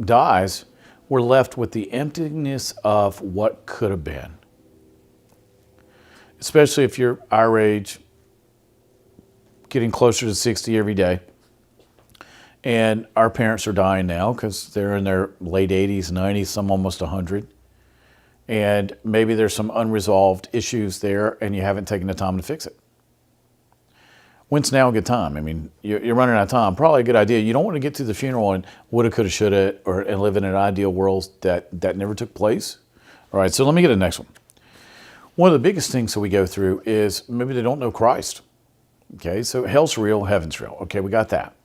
dies, we're left with the emptiness of what could have been. Especially if you're our age, getting closer to 60 every day. And our parents are dying now because they're in their late 80s, 90s, some almost 100. And maybe there's some unresolved issues there and you haven't taken the time to fix it. When's now a good time? I mean, you're running out of time. Probably a good idea. You don't want to get to the funeral and woulda, coulda, shoulda, and live in an ideal world that never took place. All right, so let me get to the next one. One of the biggest things that we go through is maybe they don't know Christ. Okay, so hell's real, heaven's real. Okay, we got that.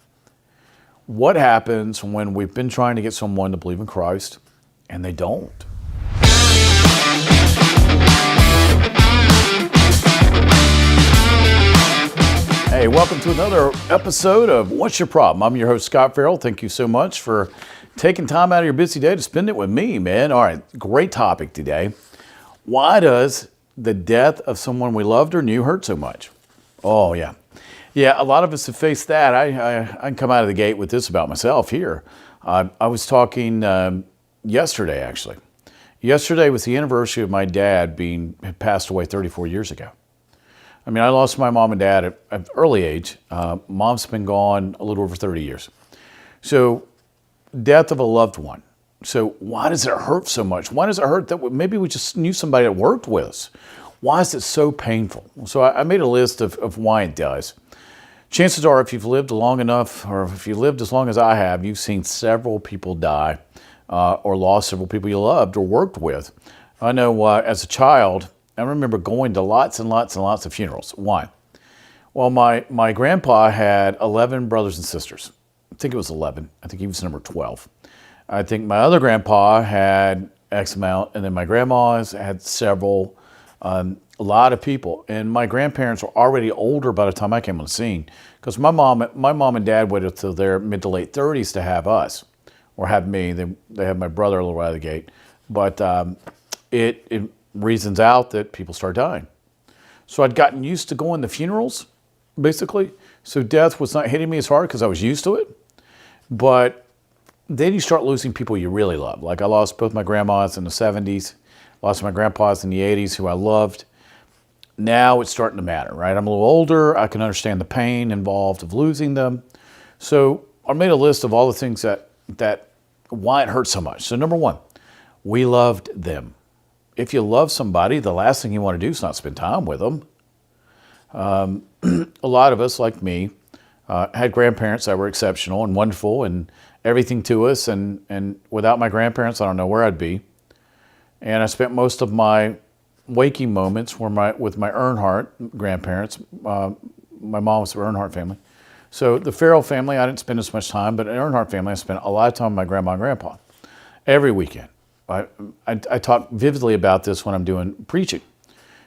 What happens when we've been trying to get someone to believe in Christ and they don't? Hey, welcome to another episode of What's Your Problem? I'm your host, Scot Ferrell. Thank you so much for taking time out of your busy day to spend it with me, man. All right, great topic today. Why does the death of someone we loved or knew hurt so much? Oh, yeah. Yeah, a lot of us have faced that. I can come out of the gate with this about myself here. I was talking yesterday, actually. Yesterday was the anniversary of my dad had passed away 34 years ago. I mean, I lost my mom and dad at an early age. Mom's been gone a little over 30 years. So, death of a loved one. So, why does it hurt so much? Why does it hurt that maybe we just knew somebody that worked with us? Why is it so painful? So, I made a list of why it does. Chances are, if you've lived long enough, or if you lived as long as I have, you've seen several people die or lost several people you loved or worked with. I know as a child, I remember going to lots and lots and lots of funerals. Why? Well, my grandpa had 11 brothers and sisters. I think it was 11. I think he was number 12. I think my other grandpa had X amount, and then my grandma's had several, a lot of people. And my grandparents were already older by the time I came on the scene, because my mom and dad waited till their mid to late 30s to have us, or have me. They had my brother a little out of the gate. But it reasons out that people start dying. So I'd gotten used to going to funerals, basically. So death was not hitting me as hard because I was used to it. But then you start losing people you really love. Like I lost both my grandmas in the 70s, lost my grandpas in the 80s who I loved. Now it's starting to matter, right? I'm a little older. I can understand the pain involved of losing them. So I made a list of all the things that why it hurts so much. So number one, we loved them. If you love somebody, the last thing you want to do is not spend time with them. A lot of us, like me, had grandparents that were exceptional and wonderful and everything to us. And without my grandparents, I don't know where I'd be. And I spent most of my waking moments with my Earnhardt grandparents. My mom was the Earnhardt family. So the Ferrell family, I didn't spend as much time, but the Earnhardt family, I spent a lot of time with my grandma and grandpa every weekend. I talk vividly about this when I'm doing preaching.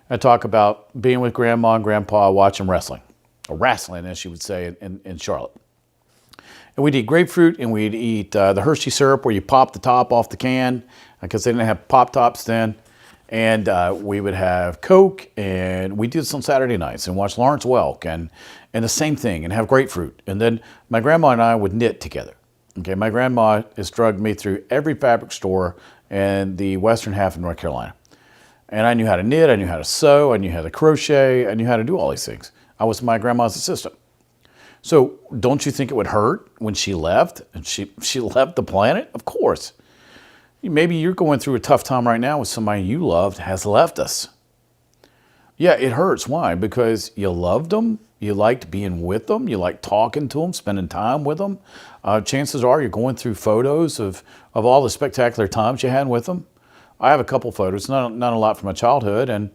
I talk about being with grandma and grandpa watching wrestling, or wrestling, as she would say in Charlotte. And we'd eat grapefruit, and we'd eat the Hershey syrup where you pop the top off the can, because they didn't have Pop Tops then. And we would have Coke, and we did this on Saturday nights and watch Lawrence Welk and the same thing, and have grapefruit. And then my grandma and I would knit together. Okay, my grandma has drugged me through every fabric store in the western half of North Carolina. And I knew how to knit, I knew how to sew, I knew how to crochet, I knew how to do all these things. I was my grandma's assistant. So don't you think it would hurt when she left, and she left the planet? Of course. Maybe you're going through a tough time right now with somebody you loved has left us. Yeah, it hurts. Why? Because you loved them, you liked being with them, you liked talking to them, spending time with them. Chances are you're going through photos of all the spectacular times you had with them. I have a couple photos, not a lot from my childhood, and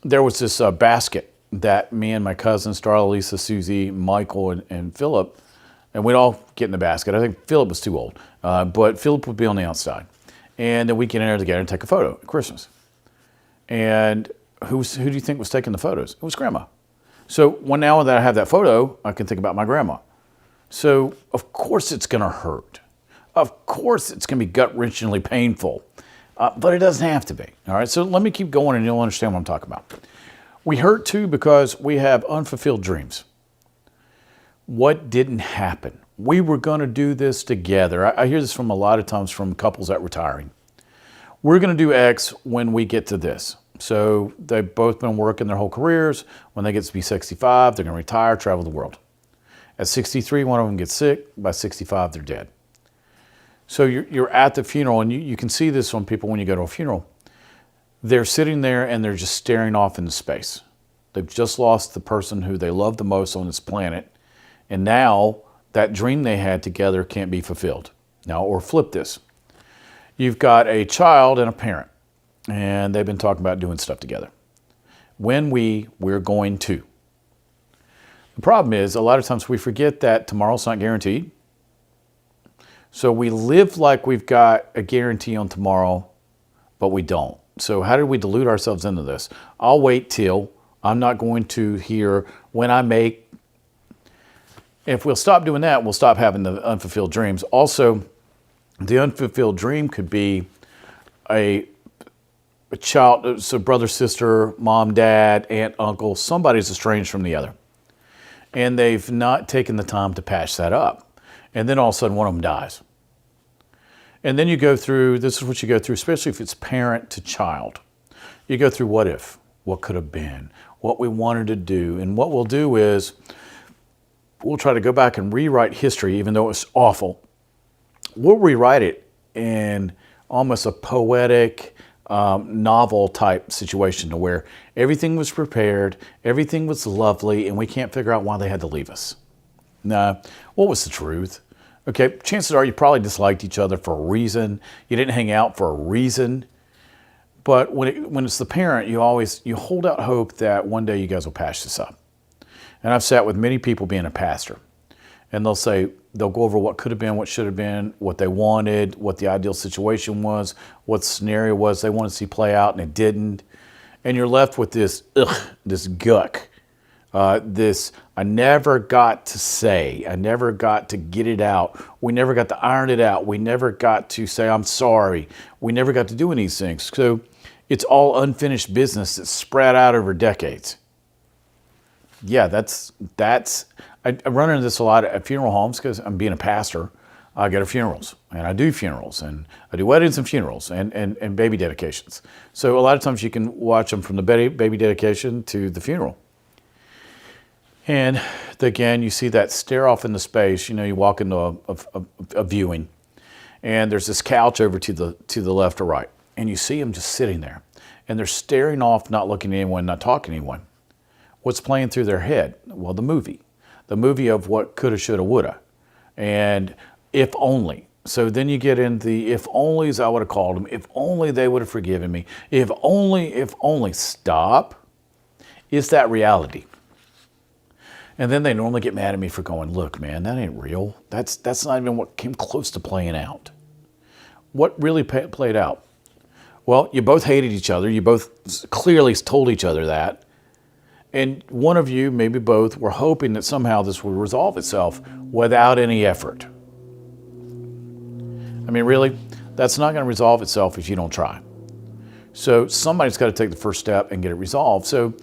there was this basket that me and my cousins, Darla, Lisa, Susie, Michael, and Philip, and we'd all get in the basket. I think Philip was too old, but Philip would be on the outside. And then we'd get in there together and take a photo at Christmas. And who do you think was taking the photos? It was Grandma. So now that I have that photo, I can think about my grandma. So of course it's going to hurt. Of course it's going to be gut-wrenchingly painful. But it doesn't have to be. All right, so let me keep going and you'll understand what I'm talking about. We hurt too because we have unfulfilled dreams. What didn't happen? we were going to do this together. I hear this from a lot of times from couples that are retiring. We're going to do X when we get to this. So they've both been working their whole careers. When they get to be 65, they're going to retire, travel the world. At 63, one of them gets sick. By 65, they're dead. So you're at the funeral, and you can see this on people when you go to a funeral. They're sitting there and they're just staring off into space. They've just lost the person who they love the most on this planet. And now that dream they had together can't be fulfilled. Now, or flip this. You've got a child and a parent, and they've been talking about doing stuff together. When we're going to. The problem is, a lot of times we forget that tomorrow's not guaranteed. So we live like we've got a guarantee on tomorrow, but we don't. So how did we delude ourselves into this? I'll wait till. I'm not going to hear when I make. If we'll stop doing that, we'll stop having the unfulfilled dreams. Also, the unfulfilled dream could be a child, so brother, sister, mom, dad, aunt, uncle, somebody's estranged from the other. And they've not taken the time to patch that up. And then all of a sudden one of them dies. And then you go through, this is what you go through, especially if it's parent to child. You go through what if, what could have been, what we wanted to do. And what we'll do is we'll try to go back and rewrite history, even though it's awful. We'll rewrite it in almost a poetic novel type situation to where everything was prepared, everything was lovely, and we can't figure out why they had to leave us. Now, what was the truth? Okay, chances are you probably disliked each other for a reason. You didn't hang out for a reason. But when it's the parent, you hold out hope that one day you guys will patch this up. And I've sat with many people being a pastor, and they'll go over what could have been, what should have been, what they wanted, what the ideal situation was, what the scenario was they wanted to see play out, and it didn't. And you're left with this guck, this I never got to say, I never got to get it out. We never got to iron it out. We never got to say, I'm sorry. We never got to do any of these things. So it's all unfinished business that's spread out over decades. Yeah, I run into this a lot at funeral homes because I'm being a pastor. I go to funerals, and I do funerals, and I do weddings and funerals and baby dedications. So a lot of times you can watch them from the baby dedication to the funeral. And again, you see that stare off into space. You walk into a viewing, and there's this couch over to the left or right, and you see them just sitting there, and they're staring off, not looking at anyone, not talking to anyone. What's playing through their head? Well, the movie of what coulda, shoulda, woulda, and if only. So then you get in the if onlys. I would have called them. If only they would have forgiven me. If only. Stop. Is that reality? And then they normally get mad at me for going, look, man, that ain't real. That's not even what came close to playing out. What really played out? Well, you both hated each other. You both clearly told each other that. And one of you, maybe both, were hoping that somehow this would resolve itself without any effort. I mean, really, that's not going to resolve itself if you don't try. So somebody's got to take the first step and get it resolved. So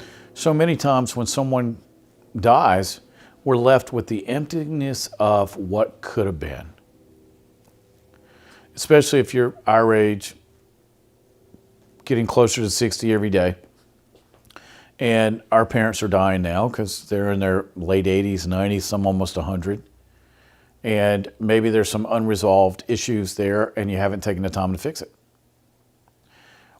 many times when someone dies, we're left with the emptiness of what could have been. Especially if you're our age, getting closer to 60 every day. And our parents are dying now because they're in their late 80s, 90s, some almost 100. And maybe there's some unresolved issues there and you haven't taken the time to fix it.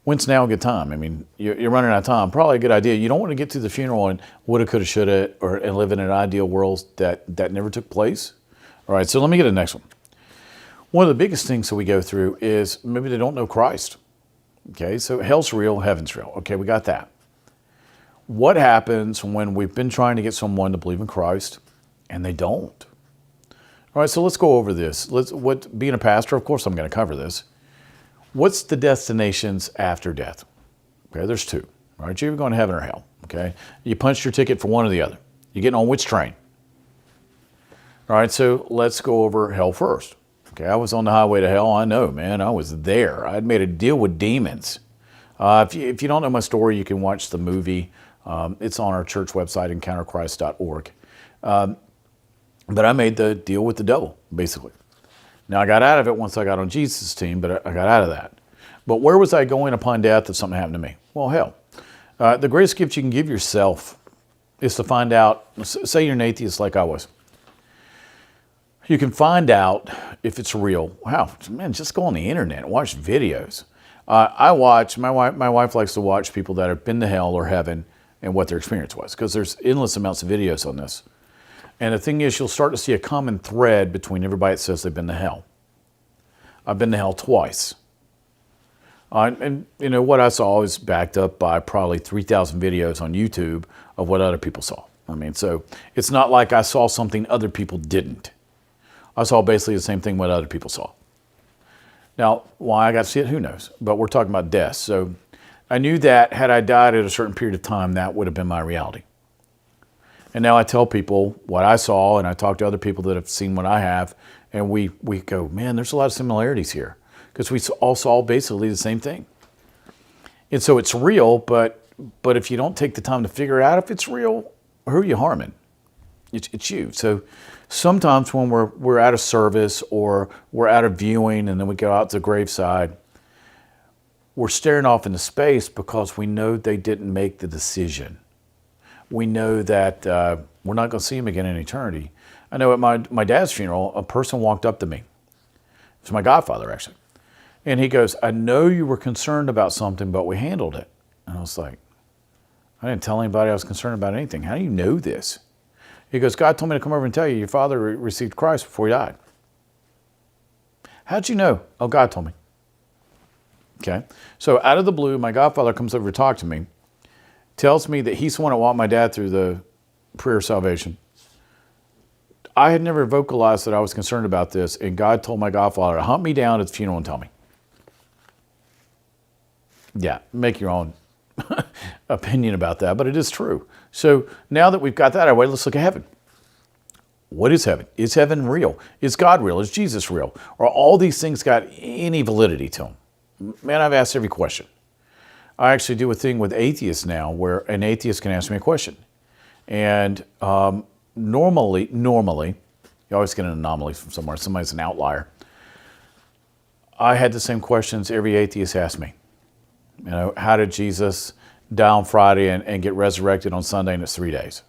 When's now a good time? I mean, you're running out of time. Probably a good idea. You don't want to get to the funeral and woulda, coulda, shoulda, and live in an ideal world that never took place. All right, so let me get to the next one. One of the biggest things that we go through is maybe they don't know Christ. Okay, so hell's real, heaven's real. Okay, we got that. What happens when we've been trying to get someone to believe in Christ and they don't? All right, so let's go over this. Being a pastor, of course I'm going to cover this. What's the destinations after death? Okay, there's two. All right, you're either going to heaven or hell. Okay, you punched your ticket for one or the other. You're getting on which train? All right, so let's go over hell first. Okay, I was on the highway to hell. I know, man. I was there. I'd made a deal with demons. If you don't know my story, you can watch the movie. It's on our church website, encounterchrist.org. But I made the deal with the devil, basically. Now, I got out of it once I got on Jesus' team, but I got out of that. But where was I going upon death if something happened to me? Well, hell. The greatest gift you can give yourself is to find out, say you're an atheist like I was. You can find out if it's real. Wow, man, just go on the internet and watch videos. My wife likes to watch people that have been to hell or heaven and what their experience was, because there's endless amounts of videos on this. And the thing is, you'll start to see a common thread between everybody that says they've been to hell. I've been to hell twice. And you know, what I saw is backed up by probably 3,000 videos on YouTube of what other people saw. I mean, so it's not like I saw something other people didn't. I saw basically the same thing what other people saw. Now, why I got to see it, who knows? But we're talking about death. So I knew that had I died at a certain period of time, that would have been my reality. And now I tell people what I saw, and I talk to other people that have seen what I have, and we go, man, there's a lot of similarities here, because we all saw basically the same thing. And so it's real, but if you don't take the time to figure out if it's real, who are you harming? It's you. So sometimes when we're at a service or we're at a viewing and then we go out to the graveside, we're staring off into space because we know they didn't make the decision. We know that we're not going to see him again in eternity. I know at my dad's funeral, a person walked up to me. It was my godfather, actually. And he goes, I know you were concerned about something, but we handled it. And I was like, I didn't tell anybody I was concerned about anything. How do you know this? He goes, God told me to come over and tell you your father received Christ before he died. How'd you know? Oh, God told me. Okay. So out of the blue, my godfather comes over to talk to me, tells me that he's the one that walked my dad through the prayer of salvation. I had never vocalized that I was concerned about this, and God told my godfather to hunt me down at the funeral and tell me. Yeah, make your own opinion about that, but it is true. So now that we've got that out of the way, let's look at heaven. What is heaven? Is heaven real? Is God real? Is Jesus real? Are all these things got any validity to them? Man, I've asked every question. I actually do a thing with atheists now where an atheist can ask me a question. And normally, you always get an anomaly from somewhere. Somebody's an outlier. I had the same questions every atheist asked me. You know, how did Jesus die on Friday and get resurrected on Sunday, and it's 3 days?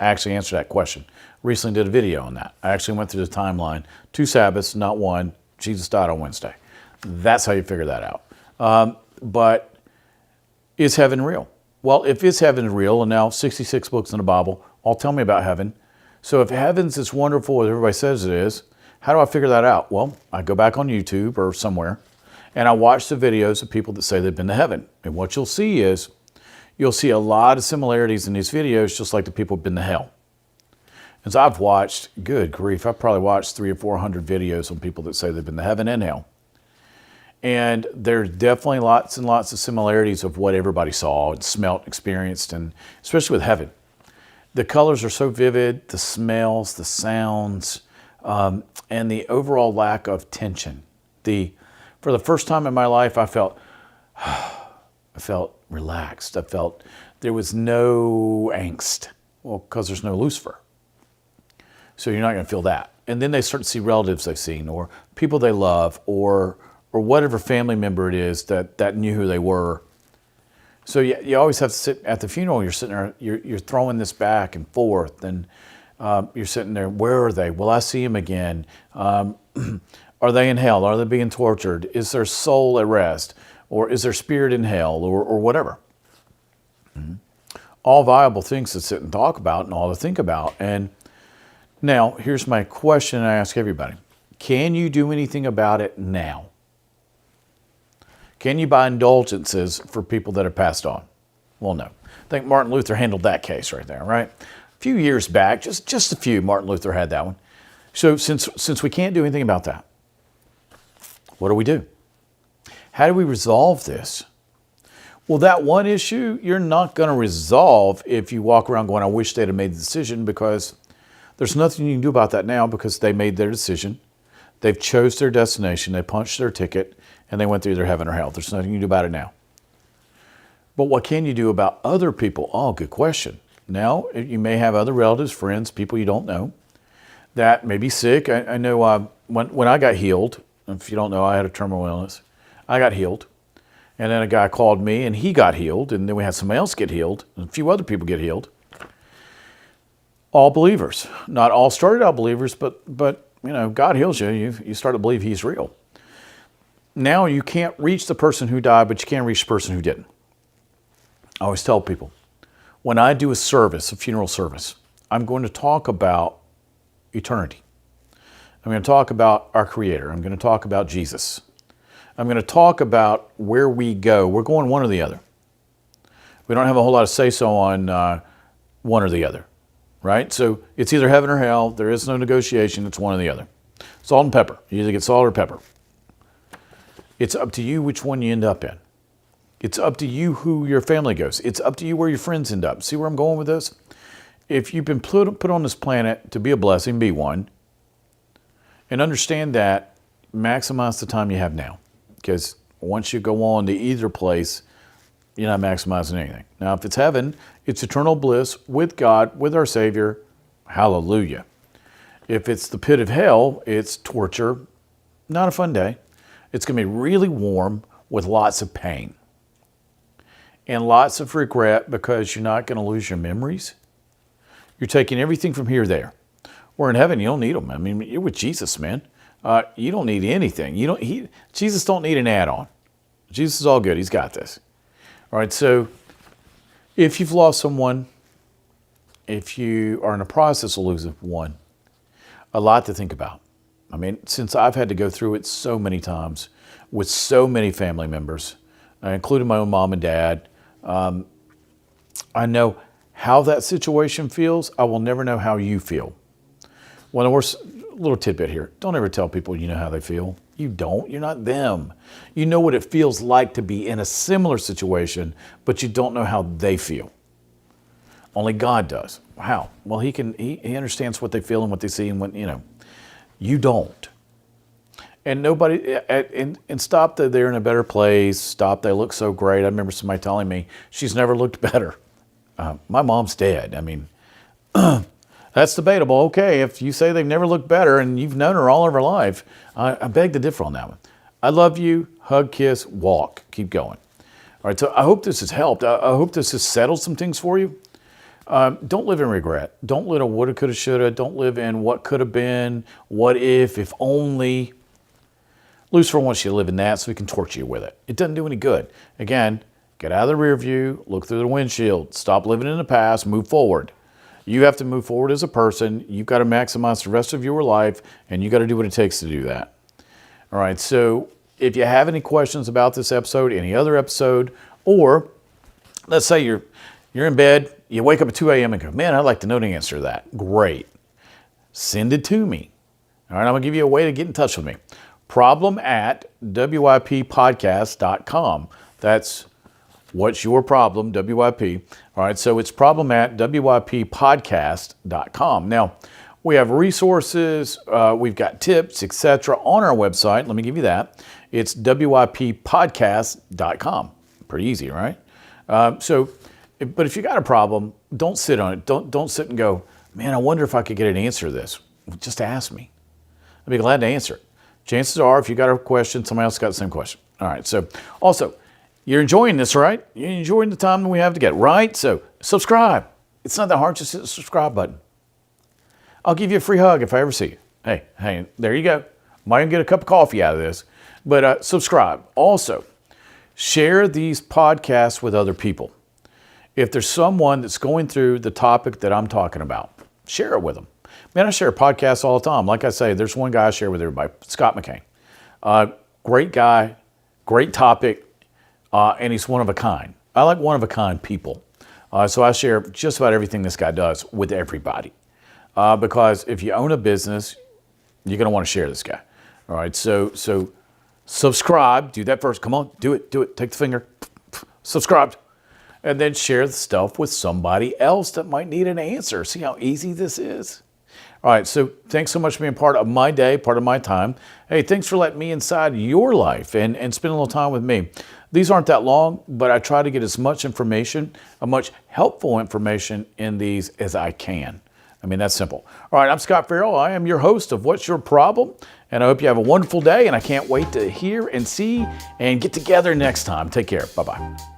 I actually answered that question. Recently did a video on that. I actually went through the timeline. 2 Sabbaths, not one. Jesus died on Wednesday. That's how you figure that out. But is heaven real? Well, if is heaven real, and now 66 books in the Bible all tell me about heaven. So if heaven's as wonderful as everybody says it is, how do I figure that out? Well, I go back on YouTube or somewhere, and I watch the videos of people that say they've been to heaven. And what you'll see is, you'll see a lot of similarities in these videos, just like the people who've been to hell. And so I've watched, good grief, I've probably watched 300 or 400 videos on people that say they've been to heaven and hell. And there's definitely lots and lots of similarities of what everybody saw and smelt, experienced, and especially with heaven. The colors are so vivid, the smells, the sounds, and the overall lack of tension. For the first time in my life, I felt relaxed. I felt there was no angst. Well, because there's no Lucifer. So you're not going to feel that. And then they start to see relatives they've seen, or people they love, or whatever family member it is that knew who they were. So you always have to sit at the funeral. You're sitting there, you're throwing this back and forth, and you're sitting there. Where are they? Will I see them again? Are they in hell? Are they being tortured? Is their soul at rest? Or is their spirit in hell? Or whatever. Mm-hmm. All viable things to sit and talk about and all to think about. And now, here's my question I ask everybody. Can you do anything about it now? Can you buy indulgences for people that have passed on? Well, no. I think Martin Luther handled that case right there, right? A few years back, just a few, Martin Luther had that one. So since we can't do anything about that, what do we do? How do we resolve this? Well, that one issue, you're not going to resolve if you walk around going, I wish they'd have made the decision, because there's nothing you can do about that now, because they made their decision. They've chose their destination. They punched their ticket, and they went through their heaven or hell. There's nothing you can do about it now. But what can you do about other people? Oh, good question. Now, you may have other relatives, friends, people you don't know that may be sick. I know when I got healed, if you don't know, I had a terminal illness. I got healed. And then a guy called me and he got healed. And then we had somebody else get healed. And a few other people get healed. All believers. Not all started out believers, but God heals you. You start to believe he's real. Now you can't reach the person who died, but you can reach the person who didn't. I always tell people, when I do a funeral service, I'm going to talk about eternity. I'm going to talk about our Creator. I'm going to talk about Jesus. I'm going to talk about where we go. We're going one or the other. We don't have a whole lot of say-so on one or the other, right? So it's either heaven or hell. There is no negotiation. It's one or the other. Salt and pepper. You either get salt or pepper. It's up to you which one you end up in. It's up to you who your family goes. It's up to you where your friends end up. See where I'm going with this? If you've been put on this planet to be a blessing, be one. And understand that, maximize the time you have now. Because once you go on to either place, you're not maximizing anything. Now, if it's heaven, it's eternal bliss with God, with our Savior. Hallelujah. If it's the pit of hell, it's torture. Not a fun day. It's going to be really warm with lots of pain. And lots of regret because you're not going to lose your memories. You're taking everything from here to there. Or in heaven, you don't need them. I mean, you're with Jesus, man. You don't need anything. Jesus don't need an add-on. Jesus is all good. He's got this. All right, so if you've lost someone, if you are in the process of losing one, a lot to think about. I mean, since I've had to go through it so many times with so many family members, including my own mom and dad, I know how that situation feels. I will never know how you feel. One of the worst, little tidbit here. Don't ever tell people you know how they feel. You don't. You're not them. You know what it feels like to be in a similar situation, but you don't know how they feel. Only God does. How? Well, he understands what they feel and what they see and what, you don't. And nobody, and stop that they're in a better place. Stop, they look so great. I remember somebody telling me she's never looked better. My mom's dead. I mean, that's debatable. Okay, if you say they've never looked better and you've known her all of her life, I beg to differ on that one. I love you. Hug, kiss, walk. Keep going. All right, so I hope this has helped. I hope this has settled some things for you. Don't live in regret. Don't live in woulda, coulda, shoulda. Don't live in what could have been, what if only. Lucifer wants you to live in that so he can torture you with it. It doesn't do any good. Again, get out of the rear view, look through the windshield, stop living in the past, move forward. You have to move forward as a person. You've got to maximize the rest of your life, and you got to do what it takes to do that. All right, so if you have any questions about this episode, any other episode, or let's say you're in bed, you wake up at 2 a.m. and go, man, I'd like to know the answer to that. Great. Send it to me. All right, I'm going to give you a way to get in touch with me. problem@wyppodcast.com. That's what's your problem, WYP. All right, so it's problem@wyppodcast.com. Now, we have resources, we've got tips, etc. on our website. Let me give you that. It's wyppodcast.com. Pretty easy, right? But if you got a problem, don't sit on it. Don't sit and go, man, I wonder if I could get an answer to this. Just ask me. I'd be glad to answer it. Chances are, if you got a question, somebody else got the same question. All right, so also, you're enjoying this, right? You're enjoying the time that we have together, right? So subscribe. It's not that hard, just hit the subscribe button. I'll give you a free hug if I ever see you. Hey, there you go. Might even get a cup of coffee out of this. But subscribe. Also, share these podcasts with other people. If there's someone that's going through the topic that I'm talking about, share it with them. Man, I share podcasts all the time. Like I say, there's one guy I share with everybody, Scott McCain. Great guy, great topic. And he's one of a kind. I like one of a kind people. So I share just about everything this guy does with everybody. Because if you own a business, you're going to want to share this guy. All right, so subscribe. Do that first. Come on, do it. Take the finger. Subscribe. And then share the stuff with somebody else that might need an answer. See how easy this is? All right, so thanks so much for being part of my day, part of my time. Hey, thanks for letting me inside your life and spend a little time with me. These aren't that long, but I try to get as much information, as much helpful information in these as I can. I mean, that's simple. All right, I'm Scot Ferrell. I am your host of What's Your Problem? And I hope you have a wonderful day, and I can't wait to hear and see and get together next time. Take care. Bye-bye.